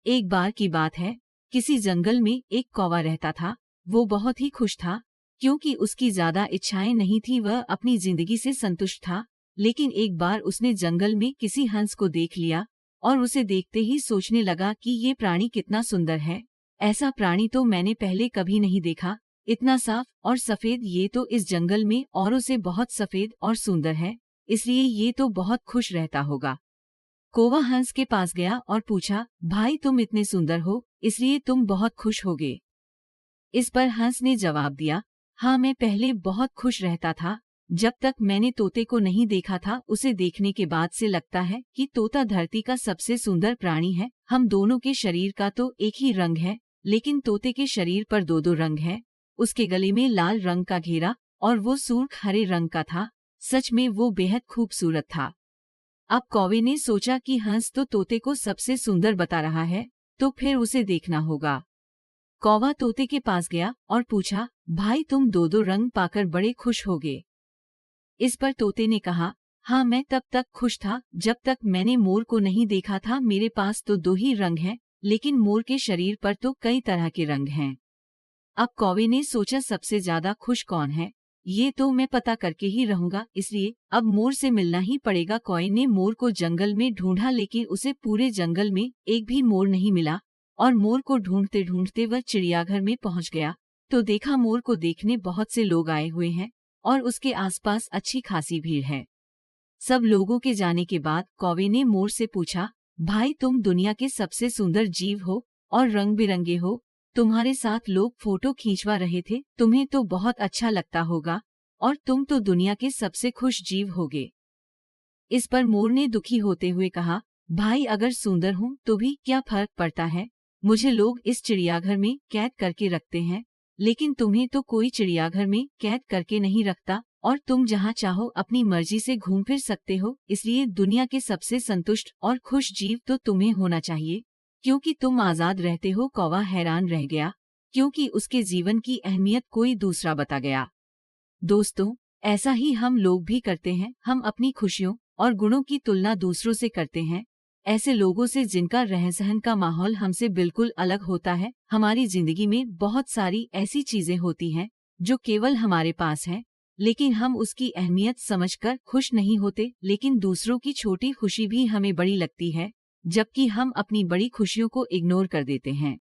एक बार की बात है, किसी जंगल में एक कौवा रहता था। वो बहुत ही खुश था, क्योंकि उसकी ज्यादा इच्छाएं नहीं थी, वह अपनी जिंदगी से संतुष्ट था। लेकिन एक बार उसने जंगल में किसी हंस को देख लिया और उसे देखते ही सोचने लगा कि ये प्राणी कितना सुंदर है। ऐसा प्राणी तो मैंने पहले कभी नहीं देखा। इतना साफ और सफेद, ये तो इस जंगल में औरों से बहुत सफेद और सुंदर है, इसलिए ये तो बहुत खुश रहता होगा। कौवा हंस के पास गया और पूछा, भाई तुम इतने सुंदर हो, इसलिए तुम बहुत खुश होगे। इस पर हंस ने जवाब दिया, हाँ, मैं पहले बहुत खुश रहता था, जब तक मैंने तोते को नहीं देखा था। उसे देखने के बाद से लगता है कि तोता धरती का सबसे सुंदर प्राणी है। हम दोनों के शरीर का तो एक ही रंग है, लेकिन तोते के शरीर पर दो दो रंग है। उसके गले में लाल रंग का घेरा और वो सुर्ख हरे रंग का था। सच में वो बेहद खूबसूरत था। अब कौवे ने सोचा कि हंस तो तोते को सबसे सुंदर बता रहा है, तो फिर उसे देखना होगा। कौवा तोते के पास गया और पूछा, भाई तुम दो दो रंग पाकर बड़े खुश होगे। इस पर तोते ने कहा, हाँ, मैं तब तक खुश था जब तक मैंने मोर को नहीं देखा था। मेरे पास तो दो ही रंग हैं, लेकिन मोर के शरीर पर तो कई तरह के रंग हैं। अब कौवे ने सोचा, सबसे ज्यादा खुश कौन है, ये तो मैं पता करके ही रहूंगा, इसलिए अब मोर से मिलना ही पड़ेगा। कौवे ने मोर को जंगल में ढूंढा, लेकिन उसे पूरे जंगल में एक भी मोर नहीं मिला। और मोर को ढूंढते ढूंढते वह चिड़ियाघर में पहुंच गया, तो देखा मोर को देखने बहुत से लोग आए हुए हैं और उसके आसपास अच्छी खासी भीड़ है। सब लोगों के जाने के बाद कौवे ने मोर से पूछा, भाई तुम दुनिया के सबसे सुंदर जीव हो और रंग बिरंगे हो, तुम्हारे साथ लोग फोटो खींचवा रहे थे, तुम्हें तो बहुत अच्छा लगता होगा और तुम तो दुनिया के सबसे खुश जीव होगे। इस पर मोर ने दुखी होते हुए कहा, भाई अगर सुंदर हूँ तो भी क्या फर्क पड़ता है, मुझे लोग इस चिड़ियाघर में कैद करके रखते हैं, लेकिन तुम्हें तो कोई चिड़ियाघर में कैद करके नहीं रखता और तुम जहाँ चाहो अपनी मर्जी से घूम फिर सकते हो। इसलिए दुनिया के सबसे संतुष्ट और खुश जीव तो तुम्हें होना चाहिए, क्योंकि तुम आजाद रहते हो। कौवा हैरान रह गया, क्योंकि उसके जीवन की अहमियत कोई दूसरा बता गया। दोस्तों, ऐसा ही हम लोग भी करते हैं। हम अपनी खुशियों और गुणों की तुलना दूसरों से करते हैं, ऐसे लोगों से जिनका रहन सहन का माहौल हमसे बिल्कुल अलग होता है। हमारी जिंदगी में बहुत सारी ऐसी चीजें होती हैं जो केवल हमारे पास हैं, लेकिन हम उसकी अहमियत समझकर खुश नहीं होते। लेकिन दूसरों की छोटी खुशी भी हमें बड़ी लगती है, जबकि हम अपनी बड़ी खुशियों को इग्नोर कर देते हैं।